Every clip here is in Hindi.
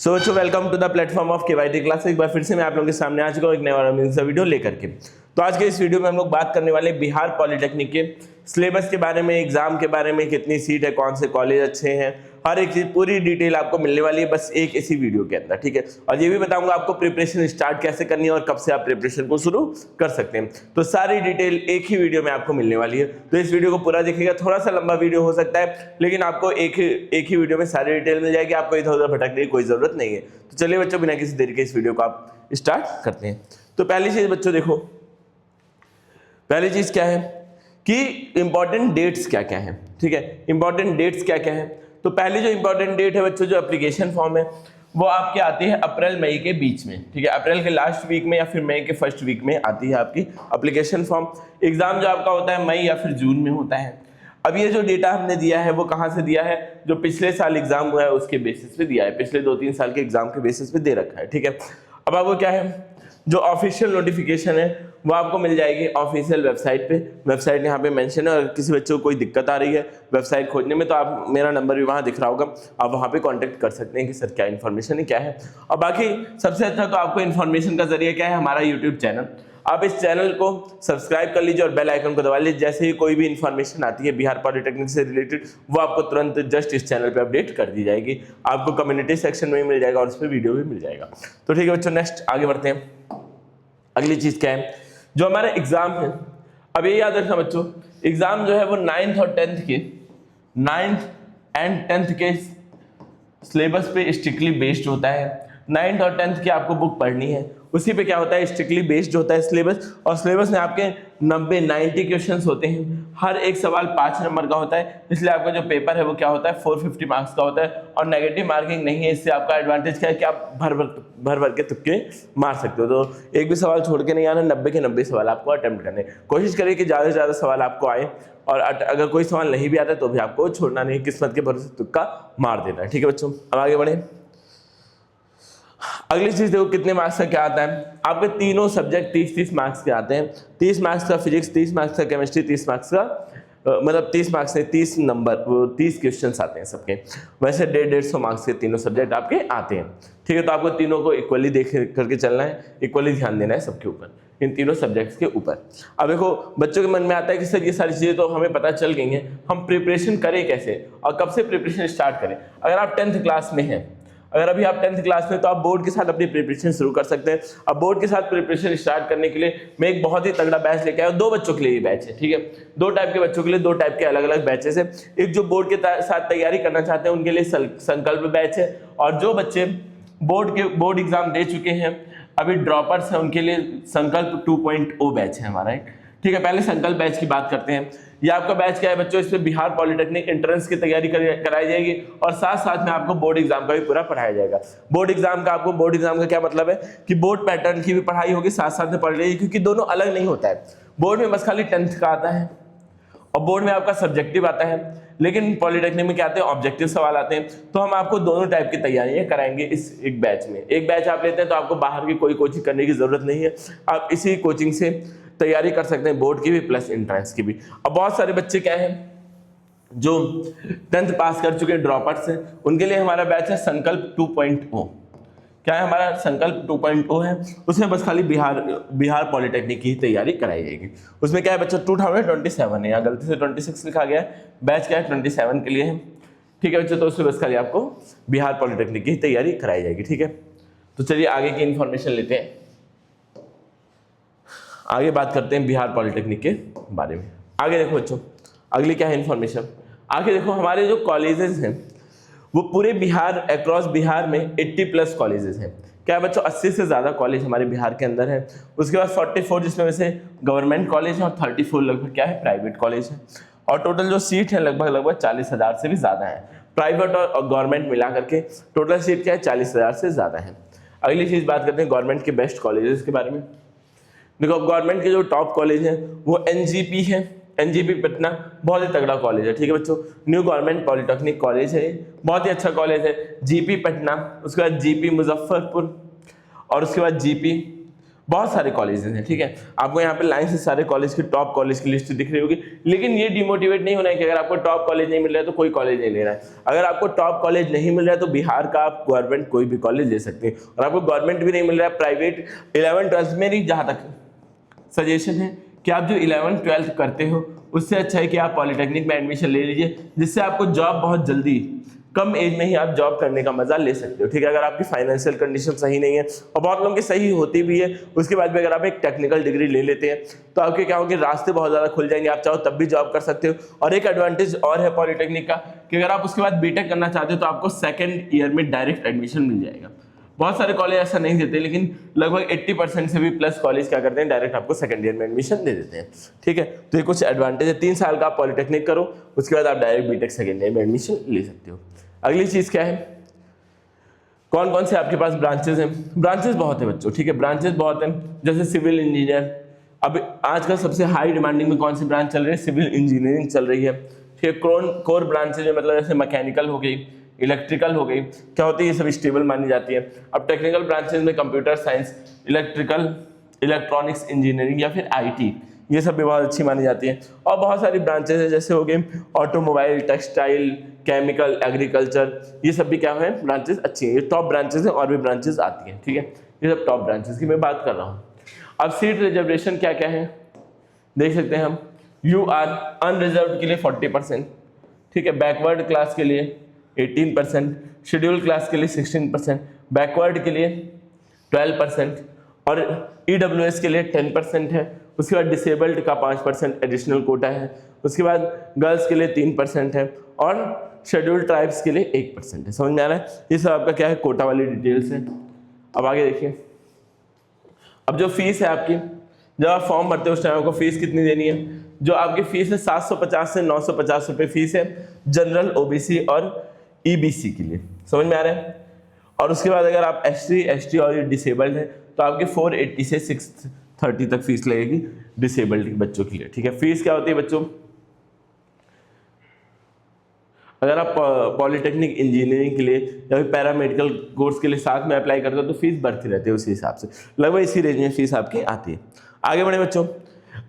सो बच्चों welcome to the platform of KYT class. एक बार फिर से मैं आप लोगों के सामने आ चुका हूँ एक नया और अमेजिंग सा वीडियो लेकर के। तो आज के इस वीडियो में हम लोग बात करने वाले बिहार पॉलिटेक्निक के सिलेबस के बारे में, एग्जाम के बारे में, कितनी सीट है, कौन से कॉलेज अच्छे हैं, हर एक चीज पूरी डिटेल आपको मिलने वाली है बस एक इसी वीडियो के अंदर, ठीक है। और ये भी बताऊंगा आपको प्रिपरेशन स्टार्ट कैसे करनी है और कब से आप प्रिपरेशन को शुरू कर सकते हैं। तो सारी डिटेल एक ही वीडियो में आपको मिलने वाली है। तो इस वीडियो को पूरा देखिएगा, थोड़ा सा लंबा वीडियो हो सकता है लेकिन आपको एक ही वीडियो में सारी डिटेल मिल जाएगी, आपको इधर उधर भटकने की कोई जरूरत नहीं है। तो चलिए बच्चों, बिना किसी देरी के इस वीडियो को आप स्टार्ट करते हैं। तो पहली चीज बच्चों देखो, पहली चीज क्या है कि इंपॉर्टेंट डेट्स क्या क्या है, ठीक है। इंपॉर्टेंट डेट्स क्या क्या है, तो पहली जो इंपॉर्टेंट डेट है बच्चों, जो एप्लीकेशन फॉर्म है वो आपकी आती है अप्रैल मई के बीच में, ठीक है। अप्रैल के लास्ट वीक में या फिर मई के फर्स्ट वीक में आती है आपकी एप्लीकेशन फॉर्म। एग्जाम जो आपका होता है मई या फिर जून में होता है। अब ये जो डेटा हमने दिया है वो कहाँ से दिया है, जो पिछले साल एग्जाम हुआ है उसके बेसिस पे दिया है, पिछले 2-3 साल के एग्जाम के बेसिस पे दे रखा है, ठीक है। अब आपको क्या है, जो ऑफिशियल नोटिफिकेशन है वो आपको मिल जाएगी ऑफिशियल वेबसाइट पे। वेबसाइट यहाँ पे मेंशन है, और किसी बच्चे को कोई दिक्कत आ रही है वेबसाइट खोजने में तो आप, मेरा नंबर भी वहाँ दिख रहा होगा, आप वहाँ पे कांटेक्ट कर सकते हैं कि सर क्या इन्फॉर्मेशन है, क्या है। और बाकी सबसे अच्छा तो आपको इन्फॉर्मेशन का जरिया क्या है, हमारा यूट्यूब चैनल। आप इस चैनल को सब्सक्राइब कर लीजिए और बेल आइकन को दबा लीजिए। जैसे ही कोई भी इन्फॉर्मेशन आती है बिहार पॉलिटेक्निक से रिलेटेड वो आपको तुरंत जस्ट इस चैनल पे अपडेट कर दी जाएगी। आपको कम्युनिटी सेक्शन में भी मिल जाएगा और उस पर वीडियो भी मिल जाएगा। तो ठीक है बच्चों, नेक्स्ट आगे बढ़ते हैं। अगली चीज क्या है, जो हमारा एग्जाम है, अब ये याद रखना बच्चों, एग्जाम जो है वो 9th और 10th के, 9th एंड 10th के सिलेबस पे स्ट्रिक्टली बेस्ड होता है। 9th और 10th की आपको बुक पढ़नी है, उसी पे क्या होता है, स्ट्रिक्टली बेस्ड होता है सिलेबस। और सिलेबस में आपके 90 क्वेश्चंस होते हैं, हर एक सवाल 5 नंबर का होता है, इसलिए आपका जो पेपर है वो क्या होता है 450 मार्क्स का होता है। और नेगेटिव मार्किंग नहीं है, इससे आपका एडवांटेज क्या है कि आप भर के तुक्के मार सकते हो। तो एक भी सवाल छोड़ के नहीं आना, 90 के 90 सवाल आपको अटेम्प्ट करने। कोशिश करिए कि ज़्यादा से ज़्यादा सवाल आपको आए, और अगर कोई सवाल नहीं भी आता तो भी आपको छोड़ना नहीं, किस्मत के भरोसे तुक्का मार देना है, ठीक है बच्चों। अब आगे बढ़े। अगली चीज देखो, कितने मार्क्स का क्या आता है, आपके तीनों सब्जेक्ट 30-30 मार्क्स के आते हैं। 30 मार्क्स का फिजिक्स, 30 मार्क्स का केमिस्ट्री, 30 मार्क्स का मतलब 30 मार्क्स से 30 नंबर 30 क्वेश्चंस आते हैं सबके। वैसे 150 मार्क्स के तीनों सब्जेक्ट आपके आते हैं, ठीक है। तो आपको तीनों को इक्वली देख करके चलना है, इक्वली ध्यान देना है सबके ऊपर, इन तीनों सब्जेक्ट्स के ऊपर। अब देखो बच्चों के मन में आता है कि सर ये सारी चीजें तो हमें पता चल गई हैं, हम प्रिपरेशन करें कैसे और कब से प्रिपरेशन स्टार्ट करें। अगर आप 10th क्लास में हैं, अगर अभी आप 10th क्लास में, तो आप बोर्ड के साथ अपनी प्रिपरेशन शुरू कर सकते हैं। अब बोर्ड के साथ प्रिपरेशन स्टार्ट करने के लिए मैं एक बहुत ही तगड़ा बैच लेके आया हूं। 2 बच्चों के लिए ये बैच है, ठीक है। 2 टाइप के बच्चों के लिए 2 टाइप के अलग अलग बैचेस है। एक जो बोर्ड के साथ तैयारी करना चाहते हैं उनके लिए संकल्प बैच है, और जो बच्चे बोर्ड एग्जाम दे चुके हैं, अभी ड्रॉपर्स हैं, उनके लिए संकल्प 2.0 बैच है हमारा एक, ठीक है। पहले संकल्प बैच की बात करते हैं। ये आपका बैच क्या है बच्चों, इसमें बिहार पॉलिटेक्निक एंट्रेंस की तैयारी कराई जाएगी, और साथ साथ में आपको बोर्ड एग्जाम का भी पूरा पढ़ाया जाएगा। बोर्ड एग्जाम का क्या मतलब है कि बोर्ड पैटर्न की भी पढ़ाई होगी, साथ साथ में पढ़ रही है, क्योंकि दोनों अलग नहीं होता है। बोर्ड में बस खाली 10th का आता है, और बोर्ड में आपका सब्जेक्टिव आता है, लेकिन पॉलिटेक्निक में क्या आते हैं, ऑब्जेक्टिव सवाल आते हैं। तो हम आपको दोनों टाइप की तैयारियां कराएंगे इस एक बैच में। एक बैच आप लेते हैं तो आपको बाहर की कोई कोचिंग करने की जरूरत नहीं है, आप इसी कोचिंग से तैयारी कर सकते हैं, बोर्ड की भी प्लस एंट्रेंस की भी। अब बहुत सारे बच्चे क्या है जो 10th पास कर चुके ड्रॉपर्स हैं, उनके लिए हमारा बैच है संकल्प 2.0। क्या है हमारा संकल्प 2.0 है, उसमें बस खाली बिहार पॉलिटेक्निक की तैयारी कराई जाएगी। उसमें क्या है बच्चों 2027 है, यहाँ गलती से 26 लिखा गया है, बैच क्या है 27 के लिए है, ठीक है बच्चों। तो उसमें बस खाली आपको बिहार पॉलिटेक्निक की तैयारी कराई जाएगी, ठीक है। तो चलिए आगे की इंफॉर्मेशन लेते हैं, आगे बात करते हैं बिहार पॉलिटेक्निक के बारे में। आगे देखो बच्चों, अगली क्या है इंफॉर्मेशन, आगे देखो हमारे जो कॉलेजेस हैं वो पूरे बिहार, अक्रॉस बिहार में 80+ कॉलेजेस हैं। क्या है बच्चों, 80 से ज़्यादा कॉलेज हमारे बिहार के अंदर है। उसके बाद 44 जिसमें वैसे गवर्नमेंट कॉलेज है, और 34 लगभग क्या है प्राइवेट कॉलेज है। और टोटल जो सीट है लगभग 40,000 से भी ज़्यादा है। प्राइवेट और गवर्नमेंट मिला करके टोटल सीट क्या है 40,000 से ज़्यादा है। अगली चीज़ बात करते हैं गवर्नमेंट के बेस्ट कॉलेजेस के बारे में। देखो गवर्नमेंट के जो टॉप कॉलेज है वो एनजीपी है, एनजीपी पटना बहुत ही तगड़ा कॉलेज है, ठीक है बच्चों। न्यू गवर्नमेंट पॉलिटेक्निक कॉलेज है, बहुत ही अच्छा कॉलेज है। जीपी पटना, उसके बाद जीपी मुजफ्फरपुर, और उसके बाद जीपी बहुत सारे कॉलेजेस हैं, ठीक है। आपको यहाँ पे लाइन से सारे कॉलेज की टॉप कॉलेज की लिस्ट दिख रही होगी, लेकिन ये डिमोटिवेट नहीं होना है कि अगर आपको टॉप कॉलेज नहीं मिल रहा है तो कोई कॉलेज नहीं ले रहा है। अगर आपको टॉप कॉलेज नहीं मिल रहा है तो बिहार का आप गवर्नमेंट कोई भी कॉलेज ले सकते हैं, और आपको गवर्नमेंट भी नहीं मिल रहा है, प्राइवेट 11th-12th मेरी जहाँ तक सजेशन है कि आप जो 11th-12th करते हो उससे अच्छा है कि आप पॉलिटेक्निक में एडमिशन ले लीजिए, जिससे आपको जॉब बहुत जल्दी कम एज में ही आप जॉब करने का मजा ले सकते हो, ठीक है। अगर आपकी फाइनेंशियल कंडीशन सही नहीं है, और बहुत लोगों की सही होती भी है, उसके बाद भी अगर आप एक टेक्निकल डिग्री ले लेते हैं तो आपके क्या होंगे, रास्ते बहुत ज़्यादा खुल जाएंगे, आप चाहो तब भी जॉब कर सकते हो। और एक एडवांटेज और है पॉलिटेक्निक का कि अगर आप उसके बाद बीटेक करना चाहते हो तो आपको 2nd ईयर में डायरेक्ट एडमिशन मिल जाएगा। बहुत सारे कॉलेज ऐसा नहीं देते, लेकिन लगभग 80% से भी प्लस कॉलेज क्या करते हैं, डायरेक्ट आपको 2nd ईयर में एडमिशन दे देते हैं, ठीक है। तो ये कुछ एडवांटेज है। 3 साल का आप पॉलिटेक्निक करो, उसके बाद आप डायरेक्ट बीटेक 2nd ईयर में एडमिशन ले सकते हो। अगली चीज क्या है, कौन कौन से आपके पास ब्रांचेस हैं। ब्रांचेस बहुत है बच्चों, ठीक है, ब्रांचेस बहुत हैं। जैसे सिविल इंजीनियर, अब आजकल सबसे हाई डिमांडिंग में कौन सी ब्रांच चल रही है, सिविल इंजीनियरिंग चल रही है, ठीक है। कोर ब्रांचेज में मतलब जैसे मैकेनिकल हो गई, इलेक्ट्रिकल हो गई, क्या होती है, ये सब स्टेबल मानी जाती है। अब टेक्निकल ब्रांचेज में computer science, electrical, electronics engineering या फिर आईटी, ये सब भी बहुत अच्छी मानी जाती है। और बहुत सारी ब्रांचेज है, जैसे हो गए ऑटोमोबाइल, टेक्सटाइल, केमिकल, एग्रीकल्चर, ये सब भी क्या है, ब्रांचेज अच्छी हैं। ये टॉप ब्रांचेज हैं, और भी ब्रांचेज आती हैं, ठीक है। ये सब टॉप ब्रांचेज की मैं बात कर रहा हूँ। अब सीट रिजर्वेशन क्या क्या है देख सकते हैं हम। यू आर अनरिजर्व के लिए 40%, ठीक है। बैकवर्ड क्लास के लिए 18%, शेड्यूल क्लास के लिए 16%, बैकवर्ड के लिए 12%, और ईडब्ल्यूएस के लिए 10% है। उसके बाद डिसेबल्ड का 5% एडिशनल कोटा है। उसके बाद गर्ल्स के लिए 3% है, और शेड्यूल्ड ट्राइब्स के लिए 1% है। समझ में आ रहा है, ये सब आपका क्या है, कोटा वाली डिटेल्स है। अब आगे देखिए, अब जो फीस है आपकी, जब आप फॉर्म भरते हो उस टाइम आपको फीस कितनी देनी है। जो आपकी फीस है 750 से 950 रुपये फीस है जनरल, ओबीसी और ईबीसी के लिए। समझ में आ रहा है। और उसके बाद अगर आप एससी, एसटी और डिसेबल्ड है तो आपके 480 से 630 तक फीस लगेगी डिसेबल्ड बच्चों के लिए, ठीक है। फीस क्या होती है बच्चों, अगर आप पॉलिटेक्निक इंजीनियरिंग के लिए या फिर पैरामेडिकल कोर्स के लिए साथ में अप्लाई करते हो तो फीस बढ़ती रहती है, उसी हिसाब से लगभग इसी रेंज में फीस आपकी आती है। आगे बढ़े बच्चों,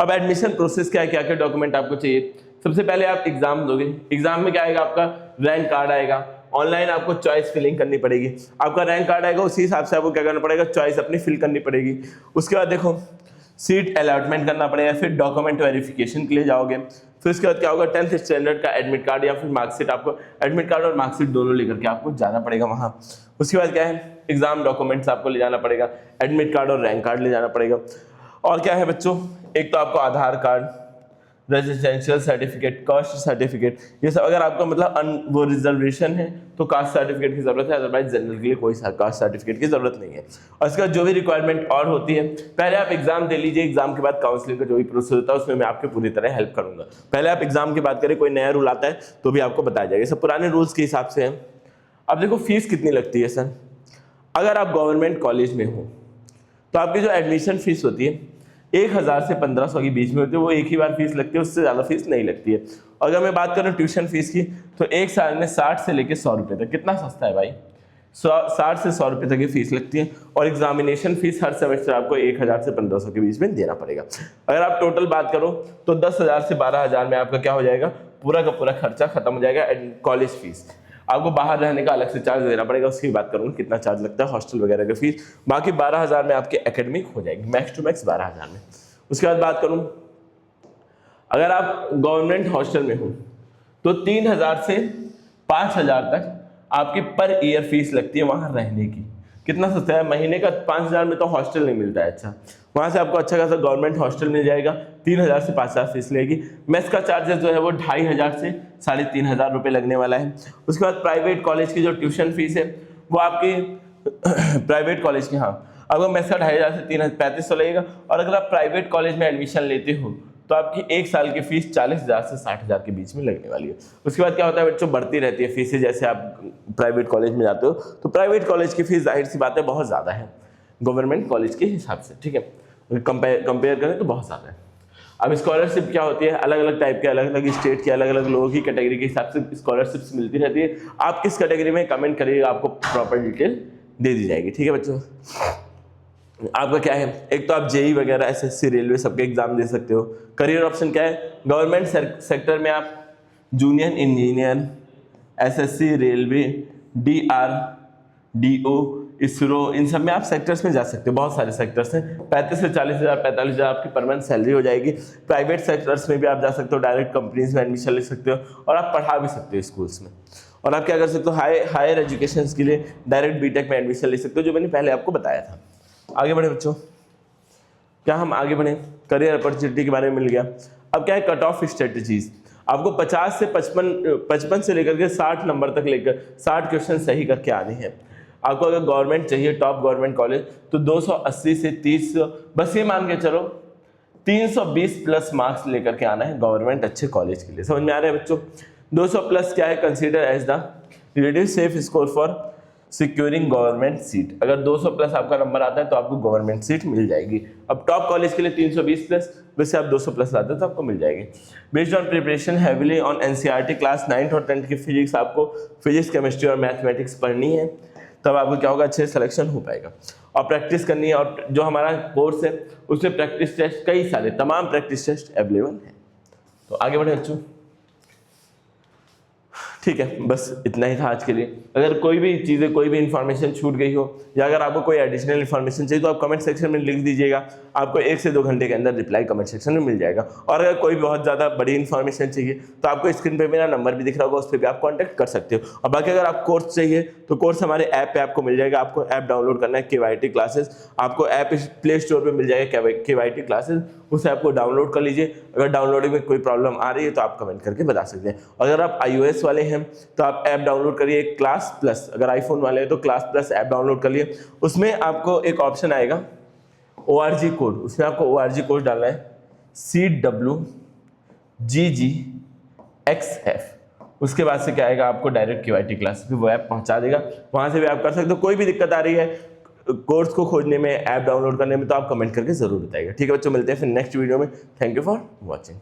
अब एडमिशन प्रोसेस क्या है, क्या क्या डॉक्यूमेंट आपको चाहिए। सबसे पहले आप एग्जाम दोगे, एग्जाम में क्या आएगा, आपका रैंक कार्ड आएगा। ऑनलाइन आपको चॉइस फिलिंग करनी पड़ेगी, आपका रैंक कार्ड आएगा, उसी हिसाब से आपको क्या करना पड़ेगा, चॉइस अपनी फिल करनी पड़ेगी। उसके बाद देखो सीट अलॉटमेंट करना पड़ेगा, फिर डॉक्यूमेंट वेरिफिकेशन के लिए जाओगे, फिर उसके बाद क्या होगा, 10th स्टैंडर्ड का एडमिट कार्ड या फिर मार्कशीट, आपको एडमिट कार्ड और मार्कशीट दोनों लेकर के आपको जाना पड़ेगा वहाँ। उसके बाद क्या है, एग्जाम डॉक्यूमेंट्स आपको ले जाना पड़ेगा, एडमिट कार्ड और रैंक कार्ड ले जाना पड़ेगा। और क्या है बच्चों, एक तो आपको Aadhaar card, residential certificate, caste certificate, ये सब। अगर आपका मतलब वो रिजर्वेशन है तो कास्ट सर्टिफिकेट की जरूरत है, अदरवाइज जनरल के लिए कोई कास्ट सर्टिफिकेट की जरूरत नहीं है। और इसका जो भी रिक्वायरमेंट और होती है, पहले आप एग्जाम दे लीजिए, एग्जाम के बाद काउंसलिंग का जो भी प्रोसेस होता है उसमें मैं आपके पूरी तरह हेल्प करूंगा। पहले आप एग्जाम की बात करें, कोई नया रूल आता है तो भी आपको बताया जाएगा, सब पुराने रूल्स के हिसाब से है। अब देखो फीस कितनी लगती है सर, अगर आप गवर्नमेंट कॉलेज में हो तो आपकी जो एडमिशन फीस होती है 1000 से 1500 के बीच में होती है, वो एक ही बार फीस लगती है, उससे ज़्यादा फीस नहीं लगती है। अगर मैं बात करूँ ट्यूशन फीस की तो एक साल में 60 से लेकर 100 रुपये तक, कितना सस्ता है भाई, 60 से 100 रुपये तक की फीस लगती है। और एग्जामिनेशन फीस हर सेमेस्टर आपको 1000 से 1500 के बीच में देना पड़ेगा। अगर आप टोटल बात करो तो 10,000 से 12,000 में आपका क्या हो जाएगा, पूरा का पूरा खर्चा खत्म हो जाएगा कॉलेज फीस। आपको बाहर रहने का अलग से चार्ज देना पड़ेगा, उसकी बात करूँगा कितना चार्ज लगता है, हॉस्टल वगैरह की फीस। बाकी 12,000 में आपकी एकेडमिक हो जाएगी, मैक्स टू मैक्स 12,000 में। उसके बाद बात करूं, अगर आप गवर्नमेंट हॉस्टल में हो तो 3,000 से 5,000 तक आपकी पर ईयर फीस लगती है वहां रहने की। कितना सस्ता है, महीने का 5,000 में तो हॉस्टल नहीं मिलता है। अच्छा, वहां से आपको अच्छा खासा गवर्नमेंट हॉस्टल मिल जाएगा, 3,000 से 5,000 फीस लगेगी। मेस का चार्जेस जो है वो 2,500 से 3,500 रुपये लगने वाला है। उसके बाद प्राइवेट कॉलेज की जो ट्यूशन फीस है वो आपकी प्राइवेट कॉलेज की, हाँ, अगर मेस का 2,500 से 3,3500 लगेगा। और अगर आप प्राइवेट कॉलेज में एडमिशन लेते हो तो आपकी एक साल की फीस 40,000 से 60,000 के बीच में लगने वाली है। उसके बाद क्या होता है बच्चों, बढ़ती रहती है फीसें, जैसे आप प्राइवेट कॉलेज में जाते हो तो प्राइवेट कॉलेज की फीस जाहिर सी बात है बहुत ज़्यादा है गवर्नमेंट कॉलेज के हिसाब से, ठीक है। कंपेयर करें तो बहुत ज़्यादा है। अब स्कॉलरशिप क्या होती है, अलग अलग टाइप के, अलग अलग स्टेट के, अलग अलग लोगों की कैटेगरी के हिसाब से स्कॉलरशिप्स मिलती रहती है। आप किस कैटेगरी में कमेंट करिएगा, आपको प्रॉपर डिटेल दे दी जाएगी, ठीक है बच्चों। आपका क्या है, एक तो आप जेई वगैरह एसएससी रेलवे सबके एग्जाम दे सकते हो। करियर ऑप्शन क्या है, गवर्नमेंट सेक्टर में आप junior engineer, SSC railway, DR, DO, ISRO, इन सब में आप सेक्टर्स में जा सकते हो। बहुत सारे सेक्टर्स हैं, 35 से 40,000 45,000 आपकी परमानेंट सैलरी हो जाएगी। प्राइवेट सेक्टर्स में भी आप जा सकते हो, डायरेक्ट कंपनीज में एडमिशन ले सकते हो और आप पढ़ा भी सकते हो स्कूल्स में। और आप क्या कर सकते हो, हायर एजुकेशन के लिए डायरेक्ट बीटेक में एडमिशन ले सकते हो, जो मैंने पहले आपको बताया था। आगे बढ़े बच्चों, क्या हम आगे बढ़े, करियर अपॉर्चुनिटी के बारे में मिल गया। अब क्या है, कट ऑफ स्ट्रेटजीज। आपको 50 से 55 से लेकर के 60 नंबर तक लेकर 60 क्वेश्चन सही करके आने हैं। आपको अगर गवर्नमेंट चाहिए, टॉप गवर्नमेंट कॉलेज, तो 280 से 30, बस ये मान के चलो 320 प्लस मार्क्स लेकर के आना है गवर्नमेंट अच्छे कॉलेज के लिए। समझ में आ रहा है बच्चों? 200 प्लस क्या है, consider as the relative safe score for securing government seat. अगर 200 प्लस आपका नंबर आता है तो आपको गवर्नमेंट सीट मिल जाएगी। अब टॉप कॉलेज के लिए 320 प्लस, वैसे आप 200 प्लस लाते हैं तो आपको मिल जाएगी। Based on preparation heavily on NCERT class 9th और 10th की फिजिक्स, आपको फिजिक्स, केमिस्ट्री और मैथमेटिक्स पढ़नी है, तब आपको क्या होगा, अच्छे सिलेक्शन हो पाएगा। और प्रैक्टिस करनी है, और जो हमारा कोर्स है उसमें प्रैक्टिस टेस्ट कई सारे, तमाम प्रैक्टिस टेस्ट अवेलेबल है। तो आगे बढ़े बच्चों, ठीक है, बस इतना ही था आज के लिए। अगर कोई भी चीज़ें, कोई भी इन्फॉर्मेशन छूट गई हो, या अगर आपको कोई एडिशनल इन्फॉर्मेशन चाहिए तो आप कमेंट सेक्शन में लिख दीजिएगा, आपको 1 से 2 घंटे के अंदर रिप्लाई कमेंट सेक्शन में मिल जाएगा। और अगर कोई बहुत ज़्यादा बड़ी इन्फॉर्मेशन चाहिए तो आपको स्क्रीन पे मेरा नंबर भी दिख रहा होगा, उस पर भी आप कॉन्टैक्ट कर सकते हो। और बाकी अगर आप कोर्स चाहिए तो कोर्स हमारे ऐप पे आपको मिल जाएगा। आपको ऐप डाउनलोड करना है, KYT क्लासेस, आपको ऐप प्ले स्टोर पर मिल जाएगा KYT क्लासेस, उसे आपको डाउनलोड कर लीजिए। अगर डाउनलोडिंग में कोई प्रॉब्लम आ रही है तो आप कमेंट करके बता सकते हैं। अगर आप iOS वाले हैं तो आप ऐप डाउनलोड करिए क्लास प्लस, अगर आईफोन वाले हैं तो क्लास प्लस ऐप डाउनलोड कर लिए। उसमें आपको एक ऑप्शन आएगा ORG कोड, उसमें आपको ORG कोड डालना है CWGGXF। उसके बाद से क्या आएगा, आपको डायरेक्ट KYT क्लास पे वो ऐप पहुंचा देगा, वहां से भी आप कर सकते हो। कोई भी दिक्कत आ रही है कोर्स को खोजने में, ऐप डाउनलोड करने में, तो आप कमेंट करके जरूर बताइएगा। ठीक है बच्चों, मिलते हैं फिर नेक्स्ट वीडियो में। Thank you for watching.